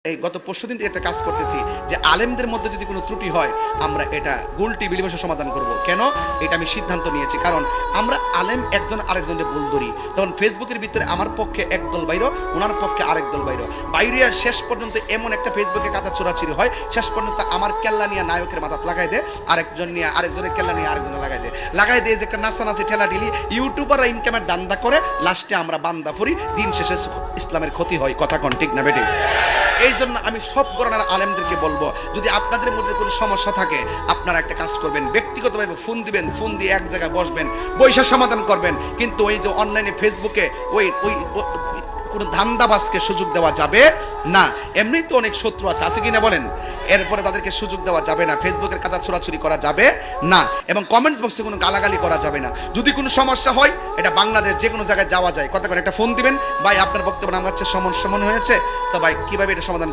এই গত পরশুদিন থেকে একটা কাজ করতেছি যে আলেমদের মধ্যে যদি কোনো ত্রুটি হয় আমরা এটা গোলটি বিলিভাষে সমাধান করব। কেন এটা আমি সিদ্ধান্ত নিয়েছি, কারণ আমরা আলেম একজন আরেকজনকে ভুল ধরি, তখন ফেসবুকের ভিতরে আমার পক্ষে একদল বাইর, ওনার পক্ষে আরেক দল বাইর, বাইরে শেষ পর্যন্ত এমন একটা ফেসবুকে কাদা চোরাচুরি হয়, শেষ পর্যন্ত আমার কেল্লা নিয়ে নায়কের মাথা লাগাই দেয়, আরেকজন নিয়ে আরেকজনের কেল্লা নিয়ে আরেকজনে লাগাই দেয় যে একটা নাচানাচি ঠেলাঠেলি ইউটিউবাররা ইনকামের দান্দা করে, লাস্টে আমরা বান্দা ফুরি, দিন শেষে ইসলামের ক্ষতি হয়। কথা কোন ঠিক না বেঠিক? এই জন্য আমি সব গণনার আলেমদেরকে বলবো, যদি আপনাদের মধ্যে কোনো সমস্যা থাকে আপনারা একটা কাজ করবেন, ব্যক্তিগতভাবে ফোন দিবেন, ফোন দিয়ে এক জায়গায় বসবেন, বৈশা সমাধান করবেন। কিন্তু ওই যে অনলাইনে ফেসবুকে ওই ওই কোনো ধান্দাবাজকে সুযোগ দেওয়া যাবে না। এমনি তো অনেক শত্রু আছে কিনা বলেন, এরপরে তাদেরকে সুযোগ দেওয়া যাবে না, ফেসবুকের কাদা ছোড়াছুরি করা যাবে না, এবং কমেন্টস বক্সে কোনো গালাগালি করা যাবে না। যদি কোনো সমস্যা হয় এটা বাংলাদেশ যে কোনো জায়গায় যাওয়া যায়, কথা করে একটা ফোন দিবেন, ভাই আপনার বক্তব্য আমার কাছে সমন হয়েছে, তো ভাই কিভাবে এটা সমাধান